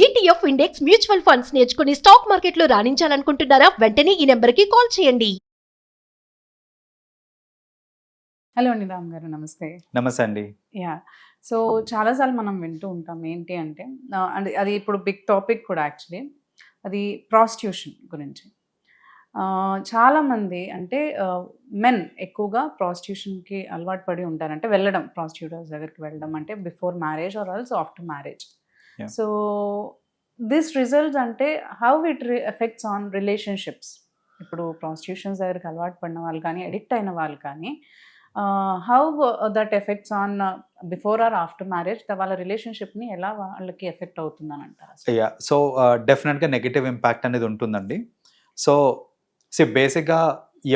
ETF index mutual funds నేర్చుకుని stock మార్కెట్లో రాణించాలనుకుంటున్నారా? వెంటనే ఈ నెంబర్కి కాల్ చేయండి. హలో అండి, రామ్ గారు నమస్తే. నమస్తే అండి. యా, సో చాలాసార్లు మనం వింటూ ఉంటాం ఏంటి అంటే అంటే అది ఇప్పుడు బిగ్ టాపిక్ కూడా యాక్చువల్లీ, అది ప్రాస్టిట్యూషన్ గురించి. చాలామంది అంటే మెన్ ఎక్కువగా ప్రాస్టిట్యూషన్కి అలవాటు పడి ఉంటారు. అంటే వెళ్ళడం, ప్రాస్టిట్యూటర్స్ దగ్గరికి వెళ్ళడం అంటే before marriage or also after marriage. Yeah. So this results అంటే how it affects on relationships. ఇప్పుడు ప్రాస్టిట్యూషన్స్ దగ్గరికి అలవాటు పడిన వాళ్ళు కానీ, అడిక్ట్ అయిన వాళ్ళు కానీ, how that affects on before or after marriage, వాళ్ళ రిలేషన్షిప్ని ఎలా వాళ్ళకి ఎఫెక్ట్ అవుతుందని అంటారు? యా, సో డెఫినెట్గా నెగిటివ్ ఇంపాక్ట్ అనేది ఉంటుందండి. సో బేసిక్గా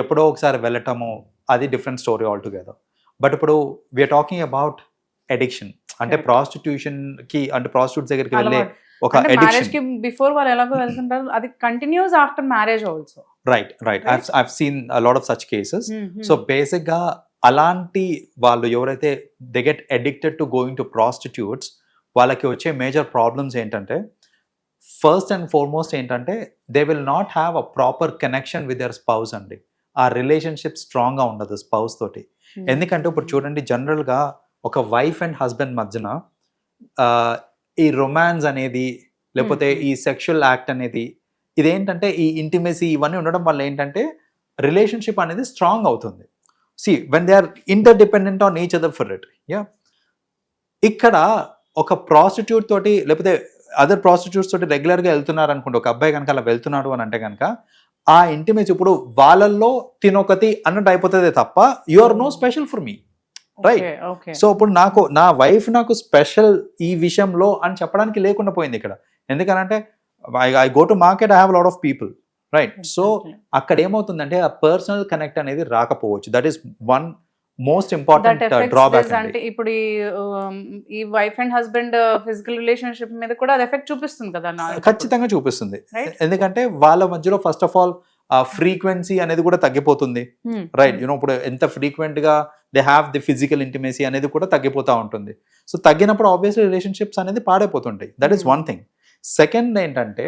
ఎప్పుడో ఒకసారి వెళ్ళటము అది different story altogether. But ఇప్పుడు వీఆర్ టాకింగ్ అబౌట్ ఎడిక్షన్, అంటే ప్రాస్టిట్యూషన్కి, అంటే ప్రాస్టిట్యూట్స్ దగ్గరికి వెళ్ళే ఒక మ్యారేజ్ కి బిఫోర్ వాళ్ళు ఎలాగో వెళ్తుంటారు, అది continuous after marriage also. Right. I've seen a lot of such cases. So బేసిక్గా అలాంటి వాళ్ళు ఎవరైతే they get addicted to going to prostitutes, వాళ్ళకి వచ్చే మేజర్ ప్రాబ్లమ్స్ ఏంటంటే, ఫస్ట్ అండ్ ఫార్మోస్ట్ ఏంటంటే they will not have a proper connection with their spouse అండి. ఆ రిలేషన్షిప్ స్ట్రాంగ్గా ఉండదు స్పౌస్ తోటి. ఎందుకంటే ఇప్పుడు చూడండి, జనరల్గా ఒక వైఫ్ అండ్ హస్బెండ్ మధ్యన ఈ రొమాన్స్ అనేది, లేకపోతే ఈ సెక్షువల్ యాక్ట్ అనేది, ఇదేంటంటే ఈ ఇంటిమేసీ ఇవన్నీ ఉండడం వల్ల ఏంటంటే రిలేషన్షిప్ అనేది స్ట్రాంగ్ అవుతుంది. See when they are interdependent on each other for it. Yeah, ఇక్కడ ఒక ప్రాస్టిట్యూట్ తోటి, లేకపోతే అదర్ ప్రాస్టిట్యూట్స్ తోటి రెగ్యులర్గా వెళ్తున్నారు అనుకుంటే, ఒక అబ్బాయి కనుక అలా వెళ్తున్నాడు అని అంటే కనుక, ఆ ఇంటిమేసీ ఇప్పుడు వాళ్ళల్లో తినొకటి అన్నట్టు అయిపోతుంది తప్ప you are no special for me. Right. So ఇప్పుడు నా వైఫ్ నాకు స్పెషల్ ఈ విషయంలో అని చెప్పడానికి లేకుండా పోయింది ఇక్కడ. ఎందుకనంటే I go to market, I have lot of people. Right. So అక్కడ ఏమవుతుందంటే ఆ పర్సనల్ కనెక్ట్ అనేది రాకపోవచ్చు. That is one most important drawback. అంటే ఇప్పుడు ఈ wife and husband physical relationship మీద కూడా అది ఎఫెక్ట్ చూపిస్తుంది కదా? ఖచ్చితంగా చూపిస్తుంది. ఎందుకంటే వాళ్ళ మధ్యలో ఫస్ట్ ఆఫ్ ఆల్ ఫ్రీక్వెన్సీ అనేది కూడా తగ్గిపోతుంది. రైట్. యూనో ఇప్పుడు ఎంత ఫ్రీక్వెంట్ గా they have the physical intimacy అనేది కూడా తగ్గిపోతూ ఉంటుంది. సో తగ్గినప్పుడు ఆబ్వియస్లీ రిలేషన్షిప్స్ అనేది పాడైపోతుంటాయి. That is one thing. Second ఏంటంటే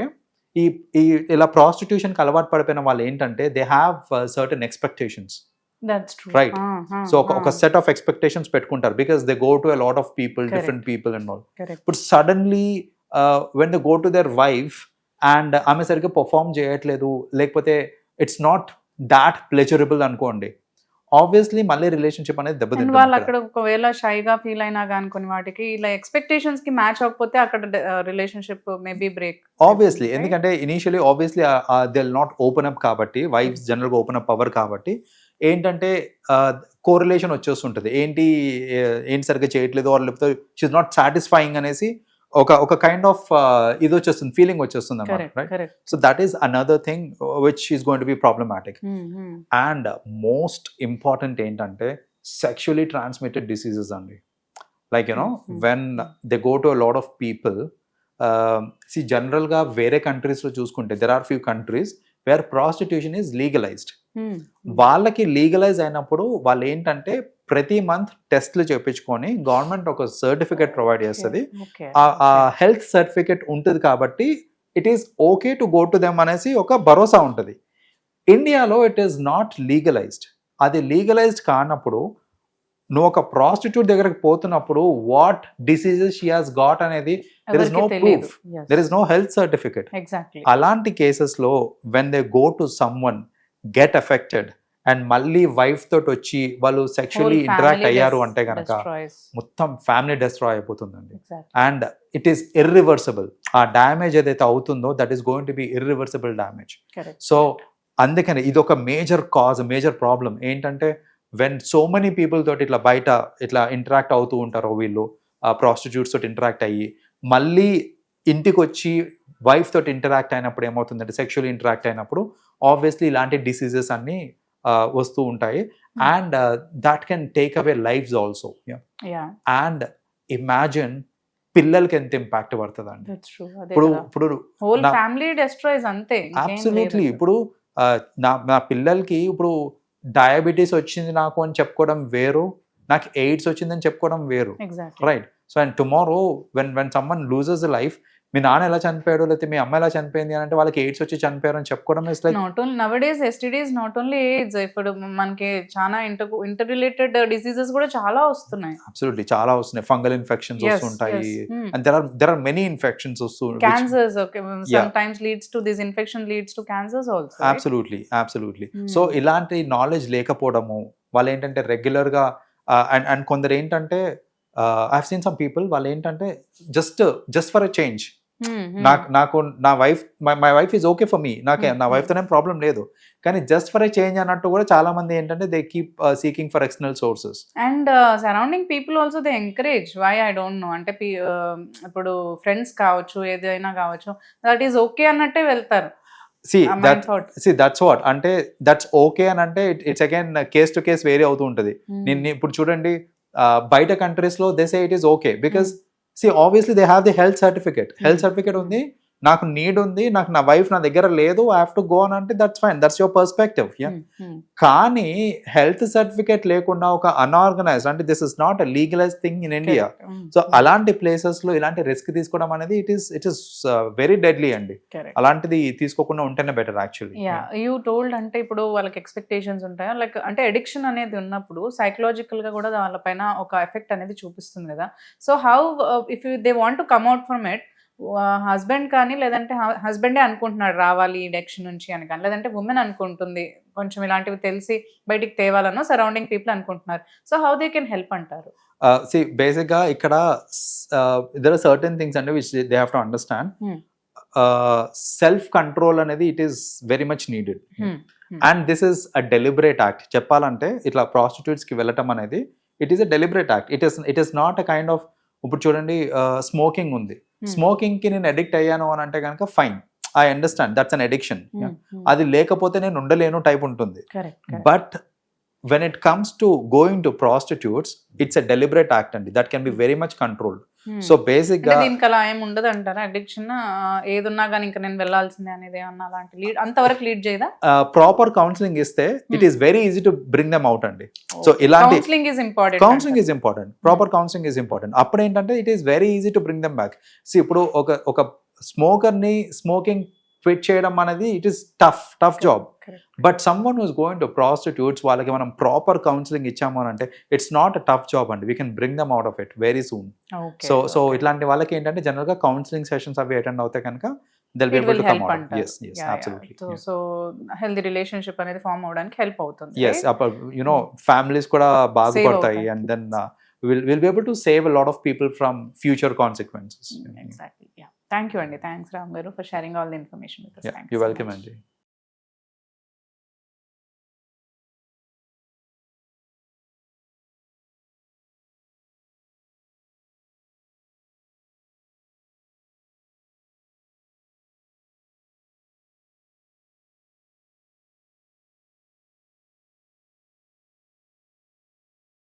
ఈ ఇలా ప్రాస్టిట్యూషన్కి అలవాటు పడిపోయిన వాళ్ళు ఏంటంటే they have certain expectations. Right. So ఒక సెట్ ఆఫ్ ఎక్స్పెక్టేషన్స్ పెట్టుకుంటారు, because they go to a lot of people, different people and all. ఇప్పుడు suddenly when they go to their wife and ఆమె సరిగ్గా పర్ఫామ్ చేయట్లేదు, లేకపోతే ఇట్స్ నాట్ దాట్ ప్లెజరబుల్ అనుకోండి, obviously మళ్ళీ relationship అనేది దెబ్బతింటుంది. వాళ్ళు అక్కడ ఒకవేళ షైగా ఫీల్ అయినా కానీ కొన్ని వాటికి ఇలా ఎక్స్పెక్టేషన్స్ కి మ్యాచ్ అవ్వకపోతే అక్కడ రిలేషన్షిప్ మేబీ బ్రేక్. ఆబ్వియస్లీ, ఎందుకంటే initially obviously they will not open up కాబట్టి, వైఫ్స్ జనరల్గా ఓపెన్ అప్ అవ్వరు కాబట్టి ఏంటంటే కోరిలేషన్ వచ్చేస్తుంటుంది. ఏంటి సరిగ్గా చేయట్లేదు, ఆర్ లేకపోతే షీఈస్ నాట్ సాటిస్ఫైయింగ్ అనేసి ఒక కైండ్ ఆఫ్ ఇది వచ్చేస్తుంది, ఫీలింగ్ వచ్చేస్తుంది అన్నమాట. Right. So that is another thing which is going to be problematic. And most important ఏంటంటే సెక్షువలీ ట్రాన్స్మిటెడ్ డిసీజెస్ అండి. Like you know when they go to a lot of people, జనరల్గా వేరే కంట్రీస్లో చూసుకుంటే there are few countries where prostitution is legalized. వాళ్ళకి legalize అయినప్పుడు వాళ్ళు ఏంటంటే ప్రతి మంత్ టెస్ట్లు చేయించుకొని గవర్నమెంట్ ఒక సర్టిఫికేట్ ప్రొవైడ్ చేస్తుంది. ఆ హెల్త్ సర్టిఫికేట్ ఉంటుంది కాబట్టి it is okay to go to them అనేసి ఒక భరోసా ఉంటుంది. ఇండియాలో ఇట్ ఈస్ నాట్ లీగలైజ్డ్. అది లీగలైజ్డ్ కానప్పుడు నువ్వు ఒక ప్రాస్టిట్యూట్ దగ్గరకు పోతున్నప్పుడు what diseases she has got అనేది there is no proof, there is no health certificate. Exactly. అలాంటి కేసెస్ లో when they go to someone get affected and మళ్ళీ వైఫ్ తోటి వచ్చి వాళ్ళు సెక్షువల్లీ ఇంటరాక్ట్ అయ్యారు అంటే కనుక మొత్తం ఫ్యామిలీ డిస్ట్రాయ్ అయిపోతుందండి. And it is irreversible. ఆ డ్యామేజ్ ఏదైతే అవుతుందో that is going to B irreversible damage. So అందుకని ఇది ఒక మేజర్ కాజ్, మేజర్ ప్రాబ్లం ఏంటంటే వెన్ సో మెనీ పీపుల్ తోటి ఇట్లా బయట ఇట్లా ఇంటరాక్ట్ అవుతూ ఉంటారో, వీళ్ళు ప్రాస్టిట్యూట్స్ తోటి ఇంటరాక్ట్ అయ్యి మళ్ళీ ఇంటికి వచ్చి వైఫ్ తోటి ఇంటరాక్ట్ అయినప్పుడు ఏమవుతుందంటే, సెక్షువల్ ఇంటరాక్ట్ అయినప్పుడు ఆబ్వియస్లీ ఇలాంటి డిసీజెస్ అన్ని వస్తూ ఉంటాయి. And that can take away lives also. And imagine పిల్లలకి ఎంత ఇంపాక్ట్ పడుతుంది అండి. ఇప్పుడు అబ్సల్యూట్లీ ఇప్పుడు నా పిల్లలకి ఇప్పుడు డయాబెటీస్ వచ్చింది నాకు అని చెప్పుకోవడం వేరు, నాకు ఎయిడ్స్ వచ్చిందని చెప్పుకోవడం వేరు. Right. So and tomorrow when someone loses a life, మీ నాన్న ఎలా చనిపోయాడు లేకపోతే మీ అమ్మ ఎలా చనిపోయింది అని అంటే వాళ్ళకి ఎయిడ్స్ వచ్చి చనిపోయారు అని చెప్పుకోవడం is like not only nowadays STDs not only AIDS, ఇప్పుడు మనకి చాలా ఇంటర్ రిలేటెడ్ డిసీజెస్ కూడా చాలా వస్తున్నాయి. అబ్సల్యూట్లీ చాలా వస్తున్నాయి, ఫంగల్ ఇన్ఫెక్షన్స్ Yes, వస్తుంటాయి yes. And there are many infections Cancers, okay, sometimes leads to this infection leads to cancers also, right? Absolutely so ఇలాంటి నాలెడ్జ్ లేకపోవడము వాళ్ళు ఏంటంటే రెగ్యులర్గా అండ్ కొందరు ఏంటంటే I have seen some people వాళ్ళు ఏంటంటే జస్ట్ ఫర్ ఎ చేంజ్ నాకు నా wife my wife is okay for me, నా వైఫ్ తోనే ప్రాబ్లం లేదు, కానీ జస్ట్ ఫర్ ఎ చేంజ్ అన్నట్టు కూడా చాలా మంది ఏంటంటే they keep seeking for external sources. And surrounding people also they encourage, why I don't know, అంటే ఇప్పుడు ఫ్రెండ్స్ కావచ్చు ఏదైనా కావచ్చు, దట్ ఈస్ ఓకే అన్నట్టే వెళ్తారు. దట్స్ వాట్ అంటే దట్స్ ఓకే అని అంటే it's again case to case vary అవుతూ ఉంటుంది. నేను ఇప్పుడు చూడండి బయట కంట్రీస్ లో they say it is okay because obviously they have the health certificate ఉంది, నాకు నీడ్ ఉంది, నాకు నా వైఫ్ నా దగ్గర లేదు, ఐ హావ్ టు గో అని అంటే that's fine, that's your perspective. కానీ హెల్త్ సర్టిఫికేట్ లేకుండా ఒక అన్ఆర్గనైజ్డ్ అంటే this is not a legalise thing in India. So అలాంటి ప్లేసెస్ లో ఇలాంటి రిస్క్ తీసుకోవడం అనేది ఇట్ ఈస్ వెరీ డెడ్లీ అండి. అలాంటిది తీసుకోకుండా ఉంటేనే బెటర్ యాక్చువల్లీ. యూ టోల్డ్ అంటే ఇప్పుడు వాళ్ళకి ఎక్స్పెక్టేషన్స్ ఉంటాయా, లైక్ అంటే అడిక్షన్ అనేది ఉన్నప్పుడు సైకలాజికల్ గా కూడా వాళ్ళపైన ఒక ఎఫెక్ట్ అనేది చూపిస్తుంది కదా. So how if they want to come out from it, husband కానీ లేదంటే హస్బెండే అనుకుంటున్నాడు రావాలి అడిక్షన్ నుంచి అని కానీ, లేదంటే ఉమెన్ అనుకుంటుంది కొంచెం ఇలాంటివి తెలిసి బయటికి తేవాలనో సరౌండింగ్ పీపుల్ అనుకుంటున్నారు, so how they can help అంటారు? బేసిక్ గా ఇక్కడ there are certain things అంటే which they have to understand. Self control అనేది it is very much needed and this is a deliberate act. చెప్పాలంటే ఇట్లా ప్రాస్టిట్యూట్స్ కి వెళ్ళటం అనేది it is a deliberate act. It is not a kind of, ఇప్పుడు చూడండి smoking ఉంది, smoking కి నేను అడిక్ట్ అయ్యాను అని అంటే కనుక fine, I understand that's an addiction, అది లేకపోతే నేను ఉండలేను టైప్ ఉంటుంది. But when it comes to going to prostitutes, it's a deliberate act and that can be very much controlled. So basic గా దీనికి అలా ఏం ఉండదు అంటారా? అడిక్షన్ ఏదున్నా కానీ ఇంకా నేను వెళ్ళాల్సిందే అనేది ఏమన్నా అలాంటి లీడ్ అంతవరకు లీడ్ చేయదా? ప్రాపర్ కౌన్సిలింగ్ ఇస్తే it is very easy to bring them out అండి. సో ఇలాంటి counselling is important, proper counselling is important. అప్పుడు ఏంటంటే it is very easy to bring them back. So ఇప్పుడు ఒక స్మోకర్ ని స్మోకింగ్ క్విట్ చేయడం అనేది it is tough job. But someone who's going to prostitutes వాళ్ళకి మనం ప్రాపర్ కౌన్సిలింగ్ ఇచ్చాము అని అంటే it's not a tough job అండి, we can bring them out of it very soon. So ఇట్లాంటి వాళ్ళకి ఏంటంటే జనరల్ గా కౌన్సిలింగ్ సెషన్స్ అవి అటెండ్ అవుతాయి కనుక they'll be able to come out. Yes, absolutely. So healthy relationship అనేది ఫార్మ్ అవడానికి హెల్ప్ అవుతుంది. Yes, you know families కూడా బాగుపడతాయి and then we'll be able to save a lot of people from future consequences. Exactly. Yeah. Thank you, Andy. Thanks, Ram Garu, for sharing all the information with us. You're welcome, Andy.